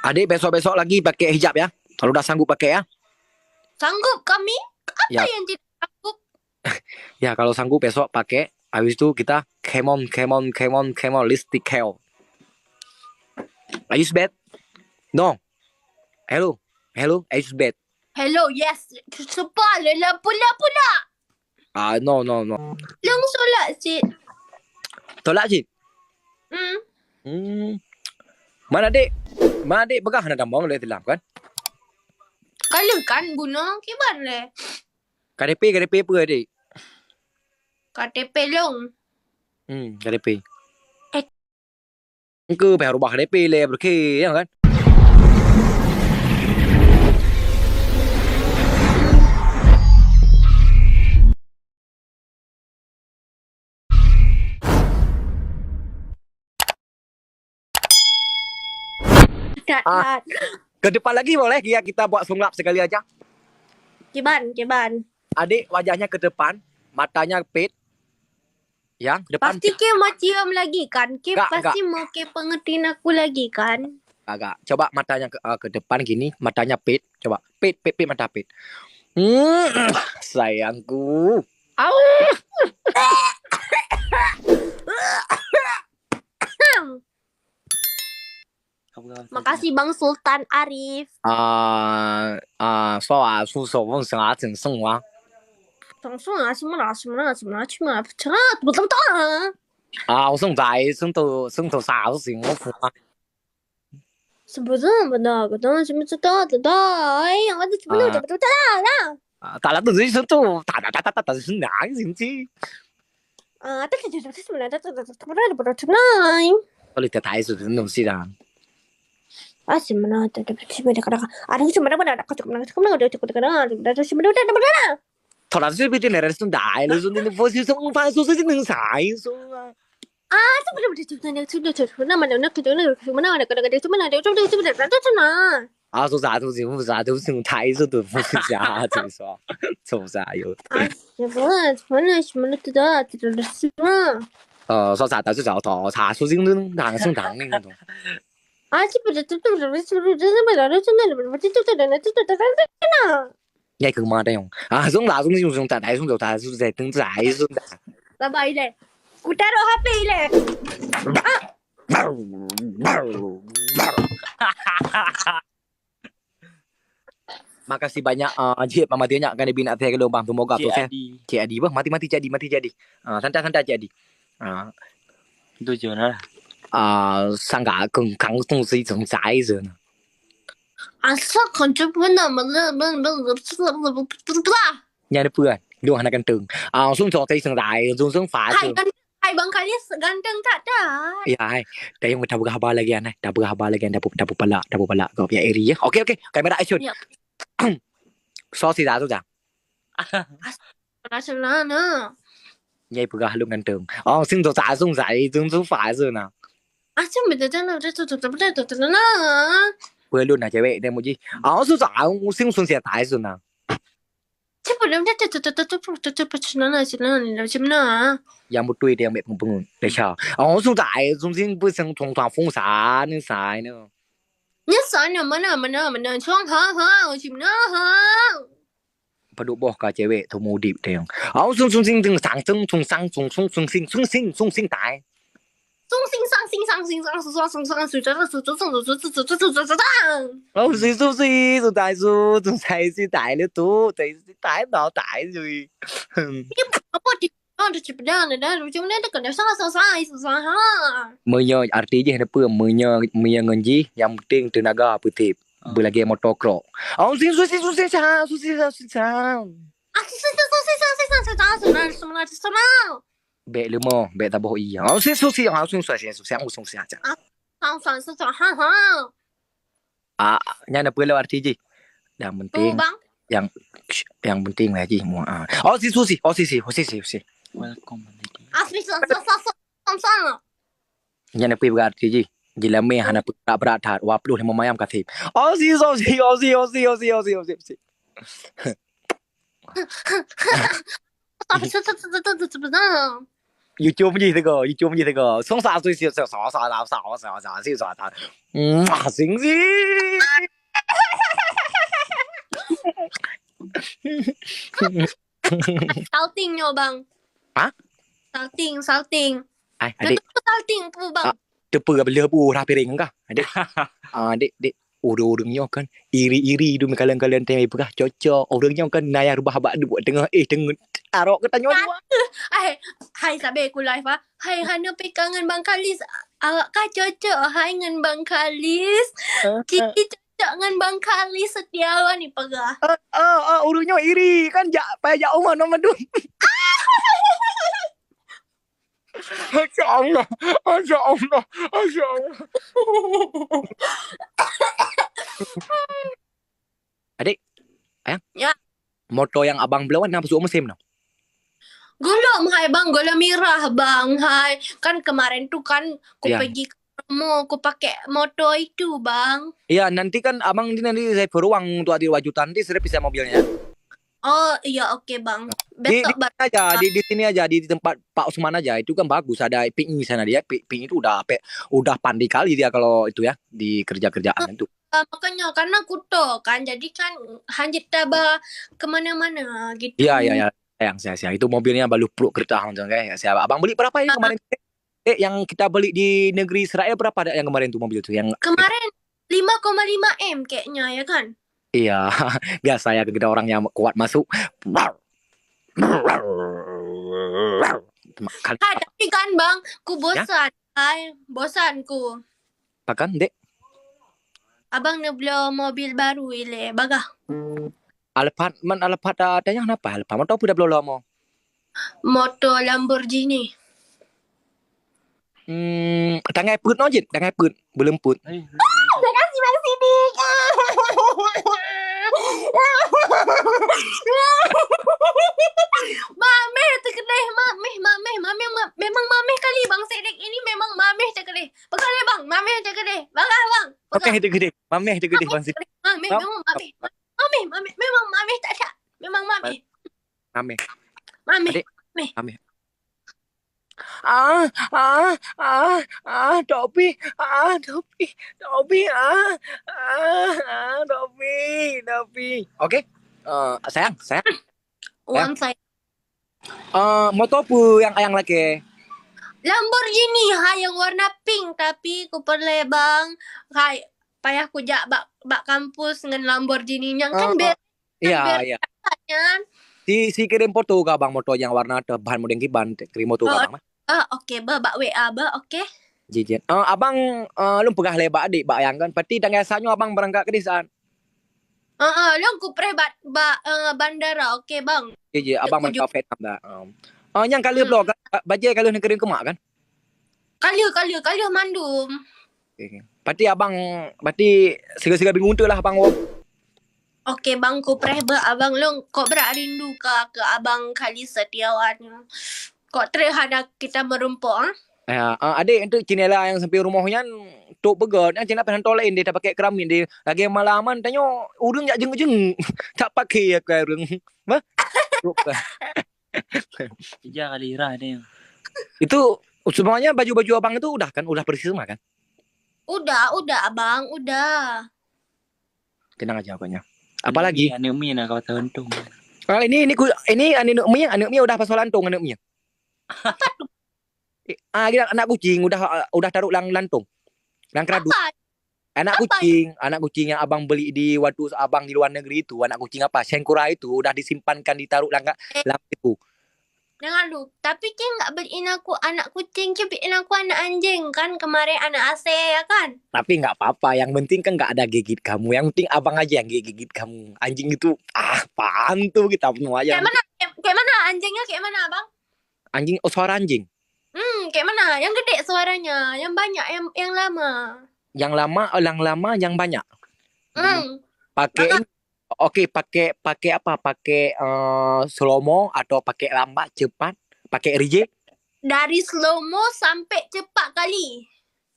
Adik besok-besok lagi pakai hijab ya. Kalau udah sanggup pakai ya. Sanggup kami? Apa Ya, yang tidak sanggup? ya kalau sanggup besok pakai. Habis itu kita come on, lipstick hell. Are you bad? No. Hello. Are you bad? Hello, yes. Cepat lah, pula. No. Lang solat cik. Tolak je. Mana adik? Pegang anak gambar boleh telam kan? Kalau kan bunuh, gimana? KDP apa adik? KTP long. KDP. Ke bayar rubah KDP le berke ya kan? Tak. Ke depan lagi boleh ya kita buat sunglap sekali aja. Kiban. Adik wajahnya ke depan, matanya pit. Yang depan. Pasti ke macam lagi kan? Ke Enggak, pasti mau ke pengertian aku lagi kan? Agak. Coba matanya ke depan gini, matanya pit. Coba pit mata pit. Sayangku. Au. Makasih Bang Sultan Arif. 说话出手问什么整送啊？怎么说啊？什么啦？不懂。我送仔送到啥都行，我服啊！什么这么那个东西不知道？哎呀，我这怎么弄这个都知道了？大家都是说都打是哪个星期？但是这什么来着？这不知道。我里头台是这东西的。什么呢？这什么的个什么的不能，头那是不是那人送大了？说你佛系送饭，说是能啥说啊？说啥都行，啥都行，台子都不是啥，就说做啥有。什么的知道什么？说啥都是找到，茶说真的哪送糖那种。nghe cường mà đây không giống là dùng tại đại dùng tại dùng tại từng giải dùng là vậy này cụ ta đâu happy này makasih banyak Cik pamatiannya akan dibina teh ke lubang semoga tuh saya Cik Adi bah mati jadi santai jadi itu gimana sangka kang tung si trong giải rồi sao còn chưa biết nào mà nhà nó bươn luôn hànhกันตึงxuống cho tay sừng đại xuống phá hai bang kali ganteng tak ada yaแต่ยังdapat kabar lagi aneh dapat pala kau ya area oke kamera action so si ra rồi Nasional nữa nhảy bươn luônกันตึงxuống cho giải xuống phá rồi nè chứ mình真的这呢bươn luôn là cewek demo ji xuống giải xuống xe tải rồi nè chứ bữa đó nó yang một tuổi thì mẹ cũng bưng để chờ xuống giải xuống xin bữa sang thong thong phong sa nên sai nữa nhất sai nữa mà nóช่วงhả chim nó hả พอดูบอกกับcewek ทมูดิบเดียวxuống xin từng sáng xuống xin tải 中心上是大叔仲才是大了多第大腦大rồi Menyo artinya apa? Menyo ngenji yang penting tenaga putih. Belagi motokro. Susi sa. Bek lemo, bek taboh iya. Susi aja. Nyana pula artinya. Yang penting yang penting lagi semua. Susi. welcome Nyana pula berarti jila me hana berat hat waplu hemo mayam katip. Si. YouTube gì thế cơ, YouTube gì thế cơ, xong sao tôi xịt sao sao sao sao sao sao xịt sao sao, xinh gì, Salting nyo bang. Hah? Salting. Ay, adik, Salting po bang. tepu beli bu rapi ring kah, adik, orang-orangnya kan iri-iri tu kalian tengah berkah cocok, orangnya kan naya rubah habak buat tengah arok katanya dua. Hai sabi ko live ha. Hai hanapin kangen Bang Kalis. Awak ka cocok hai ngan Bang Kalis. Kiki cocok ngan Bang Kalis Setiawan ni pagah. Orangnya iri kan payah jauh mana tu. Masya Allah. Adik, ayang. Ya. Motor yang abang beli apa suka musim no? Gulom hai bang, gula merah bang hai. Kan kemarin tuh kan ku Ya. pergi ke promo, ku pakai motor itu bang. Iya, nanti kan abang nanti saya beruang untuk adik wajutan nanti sudah bisa mobilnya. Oh iya oke bang. Di Besok bang. aja di sini aja di tempat Pak Usman aja itu kan bagus ada ping di sana dia ping itu udah pandai kali dia kalau itu ya di kerjaan itu. Makanya karena aku tuh kan jadi kan hanjit taba kemana-mana gitu. Iya sayang itu mobilnya baru peluk kereta macam kayak saya abang beli berapa ini kemarin? Yang kita beli di negeri Israel berapa ada yang kemarin tuh mobil itu yang Kemarin 5,5 M kayaknya ya kan? iya, gak saya kita orang yang kuat masuk. Tapi kan bang, ku bosan. Hai, bosanku. Pakan dek? Abang nak beli mobil baru ile, bagah. Alphard ada yang apa? Alphard mau tahu dah belum lama. Motor Lamborghini. Tangai put no jit, tangai put belum put. Terima kasih Bang Sidik. Mameh terkelih, mameh. Memang mameh kali Bang Sidik ini memang mameh terkelih. Pegang bang, mameh terkelih. Bagah bang. Mameh itu gede bang Sidik. Mameh, memang mameh. Memang mameh tak ada. Memang mameh. Mameh. Mameh. Topi. Oke. Sayang. Uang saya. Motor apa yang ayang lagi? Lamborghini hai yang warna pink tapi ku perle bang. Hai payah ku jak bak kampus dengan Lamborghini yang kan Iya. kan. Si kirim foto ke abang motor yang warna ada bahan modeng kiban kirim foto ke abang. Oke, bak WA oke. Jijit. Abang lu pegah lebak adik bak yang kan. Pasti tanggal sanyo abang berangkat ke desan. Lu ku pre bandara oke bang. Jijit abang berangkat Vietnam dah. Yang kali blog bajai kali nak kirim ke mak kan? Kali mandum. Pasti abang segala bingung tu lah abang. Oke bang, ku pre abang lu kok berak rindu ke abang kali Setiawan. Kok terhadap kita merumpuk adik itu cinela yang sampai rumahnya tok begot yang cina pengen tolain dia tak pakai keramin dia lagi malaman tanya urang jak jeng tak pakai ya ke urang mah Iya kali Ira nih. itu semuanya baju-baju abang itu udah bersih semua kan? Udah abang, udah. Tenang aja apanya. Apalagi? Ane Umi nak kau tahu untung. Ini ane Umi udah pasal lantung ane Umi. Apa tuh? Anak kucing udah taruh lantung. Lang keradu. Anak kucing yang abang beli di waktu abang di luar negeri itu, anak kucing apa? Sengkura itu udah disimpankan ditaruh lang itu. Jangan lu, tapi Ki nggak beliin aku anak kucing, Ki beliin aku anak anjing kan kemarin anak AC ya kan? Tapi nggak apa-apa, yang penting kan nggak ada gigit kamu. Yang penting abang aja yang gigit kamu. Anjing itu apaan tuh kita semua aja. Kayak mana anjingnya kayak mana abang? Anjing suara anjing. Kayak mana? Yang gede suaranya, yang banyak, yang lama. Yang lama, yang banyak. Pakai apa? Pakai slow-mo atau pakai lambat cepat? Pakai reject? Dari slow-mo sampai cepat kali.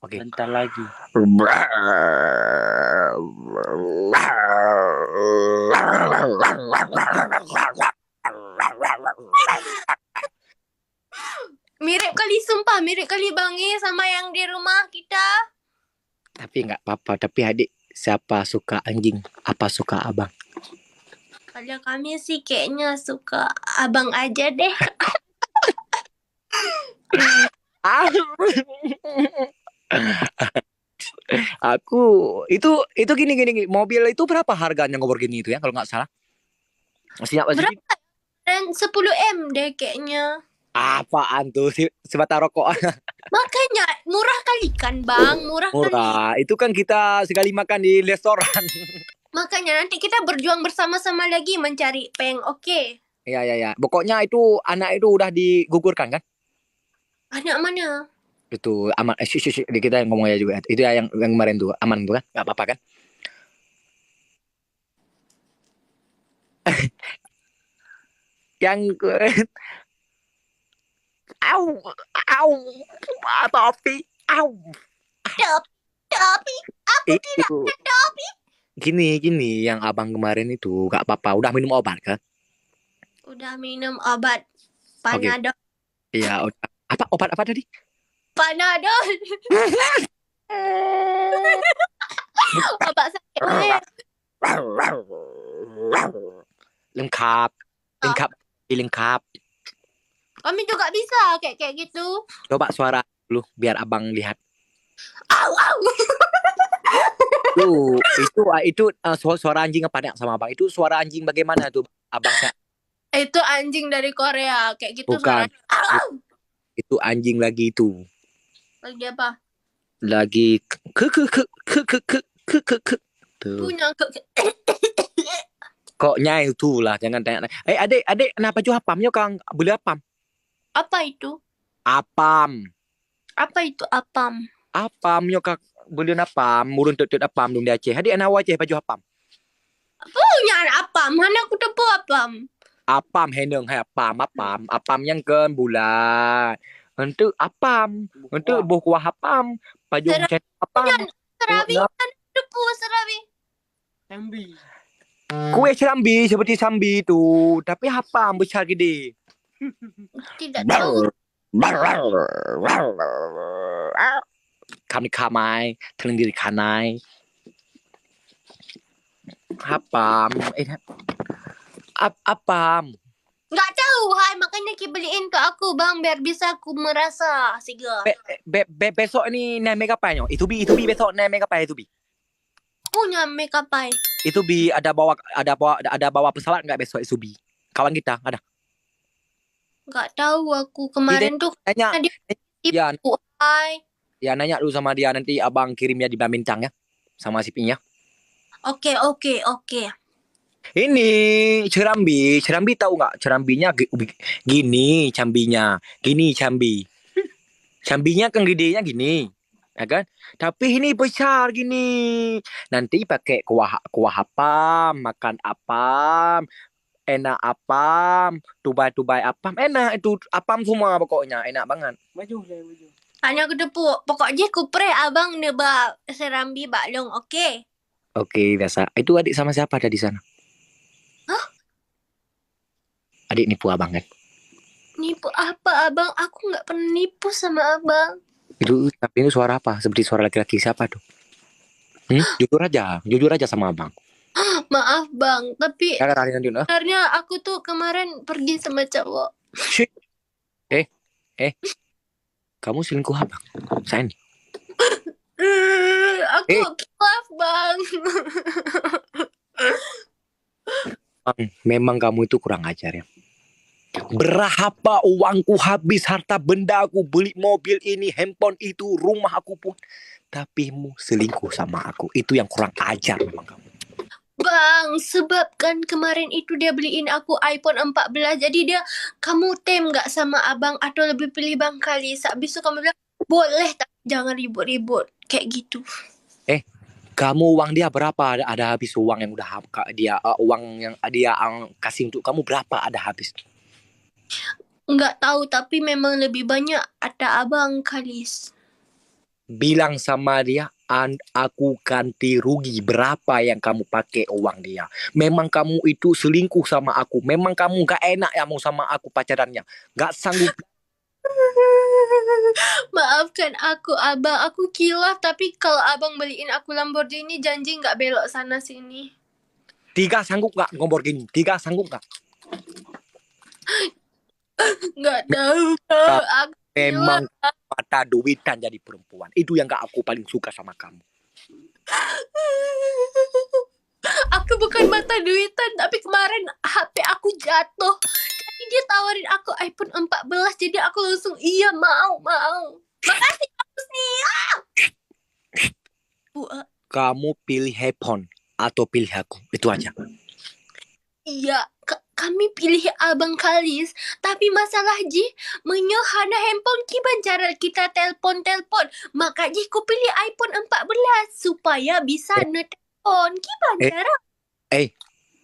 Oke. Bentar lagi. Mirip dong sama yang di rumah kita. Tapi nggak apa-apa. Tapi adik, siapa suka anjing? Apa suka abang? Kalau kami sih kayaknya suka abang aja deh. Aku itu gini. Mobil itu berapa harganya Lamborghini itu ya kalau nggak salah? Masih apa sih? Berapa? Dan 10 M deh kayaknya. Apaan tuh sebatang rokok? Makanya murah kali kan bang, murah kali. Murah. Itu kan kita sekali makan di restoran. Makanya nanti kita berjuang bersama-sama lagi mencari peng, oke? Ya. Pokoknya itu anak itu udah digugurkan kan? Anak mana? Itu aman. Kita yang ngomong aja juga. Itu ya yang kemarin tuh aman tuh kan? Gak apa-apa kan? Yang au, tapi au. Tapi aku tidak Itu tapi. gini yang abang kemarin itu gak apa-apa. Udah minum obat kan? Udah minum obat Panadol. Iya, udah. Apa obat apa tadi? Panadol. Obat sakit leher. Lengkap. Kami juga bisa kayak gitu. Coba suara dulu biar abang lihat. Au. Itu suara anjing apa nih sama abang? Itu suara anjing bagaimana tuh abang? Itu anjing dari Korea kayak gitu. Bukan. Suaranya. Itu anjing lagi itu. Lagi apa? Lagi ke. Tuh. Punya Koknya itu lah, jangan tanya. Adik, kenapa jual apamnya Kang? Beli apam? apa itu? Apam. Apa itu apam? Apamnya Kang beli apam, murun tutut apam dong di Aceh. Adik anak Aceh baju apam. Punya apam, mana aku tepu apam. Apam heneng hai apam yang kan bulan. Untuk apam, untuk buah apam, baju apam. Serabi kan tepu serabi. Sambi. Kue serambi seperti sambi itu, tapi apam besar gede. Tidak tahu. Kami kamai, terlindiri kanai. Apam, apam. Nggak tahu, hai makanya Ki beliin ke aku bang biar bisa aku merasa siga. Besok ni naik make up nya. Itu bi besok naik make up itu bi. Punya makeup pai. Itu bi ada bawa pesawat nggak besok itu bi? Kawan kita ada. Nggak tahu aku kemarin tuh Nanya. Ya, tipu, hai. ya nanya dulu sama dia nanti abang kirimnya di Bintang ya. Sama shippingnya. Oke. Ini cerambi tahu nggak? Cerambinya gini cambinya. Gini cambi. Cambinya kan gedenya gini. Ya kan? Tapi ini besar gini. Nanti pakai kuah apam, makan apam, enak apam, tubai apam, enak itu apam semua pokoknya, enak banget. Baju. Hanya aku tepu. Pokoknya kupre abang neba serambi baklong, oke? Oke, biasa. Itu adik sama siapa ada di sana? Hah? Adik nipu abang kan? Nipu apa abang? Aku nggak pernah nipu sama abang. Tapi itu suara apa? Seperti suara laki-laki siapa tuh? Jujur aja sama abang. Maaf bang, tapi Ya, nanti, sebenarnya aku tuh kemarin pergi sama cowok. Kamu selingkuh abang? Saya nih. Aku maaf bang. Memang kamu itu kurang ajar ya. Berapa uangku habis, harta benda aku beli mobil ini, handphone itu, rumah aku pun. Tapi mu selingkuh sama aku. Itu yang kurang ajar memang kamu. Bang, sebab kan kemarin itu dia beliin aku iPhone 14. Jadi dia, kamu tem gak sama abang atau lebih pilih Bang Kalis? Habis itu kamu bilang, boleh tak? Jangan ribut-ribut. Kayak gitu. Kamu uang dia berapa? Ada habis uang yang udah uang yang dia kasih untuk kamu berapa ada habis? Nggak tahu, tapi memang lebih banyak ada abang Kalis. Bilang sama dia, aku ganti rugi berapa yang kamu pakai uang dia. Memang kamu itu selingkuh sama aku. Memang kamu gak enak ya mau sama aku pacarannya. Gak sanggup. Maafkan aku abang, aku kilaf. Tapi kalau abang beliin aku Lamborghini, janji nggak belok sana sini. 3 sanggup nggak ngombor gini? 3 sanggup nggak? Nggak tahu Kak. Aku Memang kilaf. mata duitan jadi perempuan. Itu yang gak aku paling suka sama kamu. Aku bukan mata duitan, tapi kemarin HP aku jatuh. Jadi dia tawarin aku iPhone 14, jadi aku langsung iya mau. Makasih kamu nih. Kamu pilih handphone atau pilih aku. Itu aja. Iya, kami pilih abang Kalis. Tapi masalah Ji, menyohana handphone kiban cara kita telpon. Makanya aku pilih iPhone 14 supaya bisa netelepon. Kiban cara?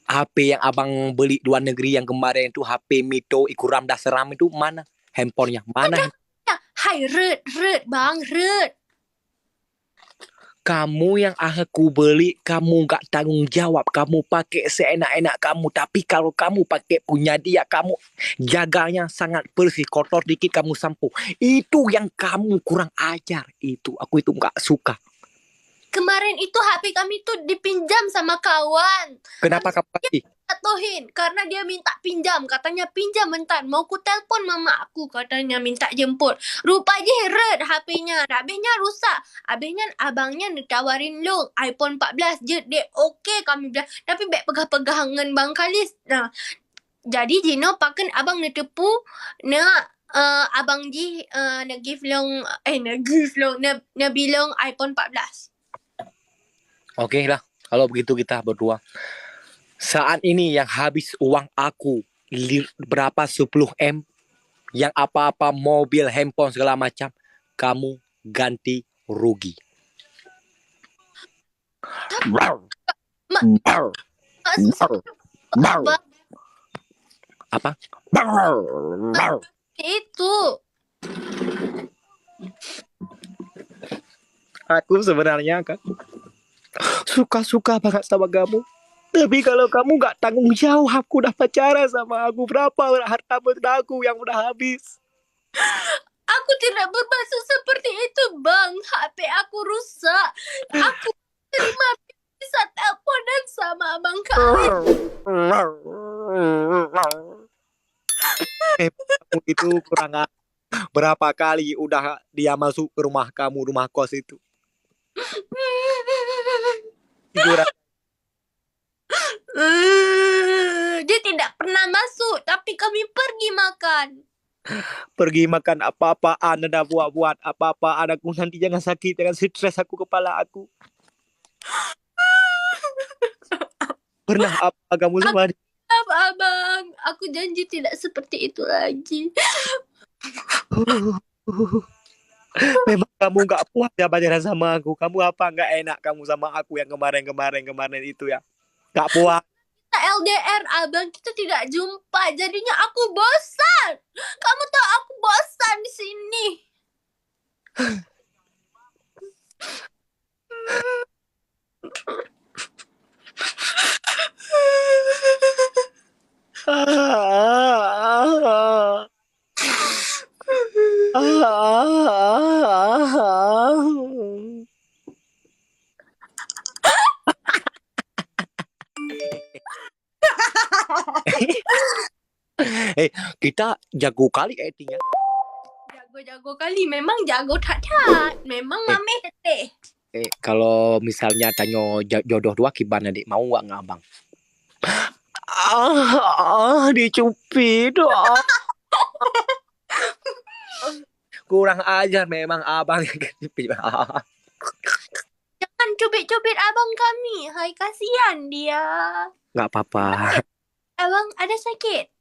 HP yang abang beli luar negeri yang kemarin itu HP Mito ikuram dah seram itu mana? Handphonenya mana? Hai red bang, red. Kamu yang aku beli, kamu gak tanggung jawab. Kamu pakai seenak-enak kamu. Tapi kalau kamu pakai punya dia, kamu jaganya sangat bersih. Kotor dikit kamu sampo. Itu yang kamu kurang ajar. Aku itu gak suka. Kemarin itu HP kami tuh dipinjam sama kawan. Kenapa kamu kasih? Jatuhin karena dia minta pinjam. Katanya pinjam bentar. Mau ku telpon mama aku. Katanya minta jemput. Rupanya red HP-nya. Habisnya rusak. Habisnya abangnya ditawarin lu iPhone 14 je. Dek okey kami bilang. Tapi baik pegah-pegangan Bang Kalis. Nah, jadi Jino pakai abang ni tepu. Abang Ji nak give long. Nak bilang iPhone 14. Oke lah, kalau begitu kita berdua. Saat ini yang habis uang aku berapa 10M, yang apa-apa mobil, handphone segala macam, kamu ganti rugi. Apa? Itu. Aku sebenarnya kan suka-suka banget sama kamu. Tapi kalau kamu gak tanggung jawab, aku udah pacaran sama aku. Berapa harta benda aku yang udah habis. Aku tidak bermaksud seperti itu, Bang. HP aku rusak. Aku terima bisa teleponan sama Abang Kalis. Kamu itu kurang ajar. Berapa kali udah dia masuk ke rumah kamu, rumah kos itu. Dia tidak pernah masuk, tapi kami pergi makan. Pergi makan apa-apaan, ada buat-buat apa-apaan. Aku nanti jangan sakit, jangan stres aku kepala aku. Pernah apa kamu sama dia? Maaf, Abang. Aku janji tidak seperti itu lagi. Memang kamu gak puas ya pacaran sama aku. Kamu apa gak enak kamu sama aku yang kemarin itu ya? Gak puas. Kita LDR, Abang. Kita tidak jumpa. Jadinya aku bosan. Kamu tahu aku bosan di sini. Kita jago kali actingnya. Jago-jago kali. Memang jago tak. Memang mame teteh. Kalau misalnya tanya jodoh dua gimana dik? Mau gak abang? Dicupit. Kurang ajar memang abang yang kecipit. Jangan cubit-cubit abang kami. Hai, kasihan dia. Gak apa-apa. Abang ada sakit?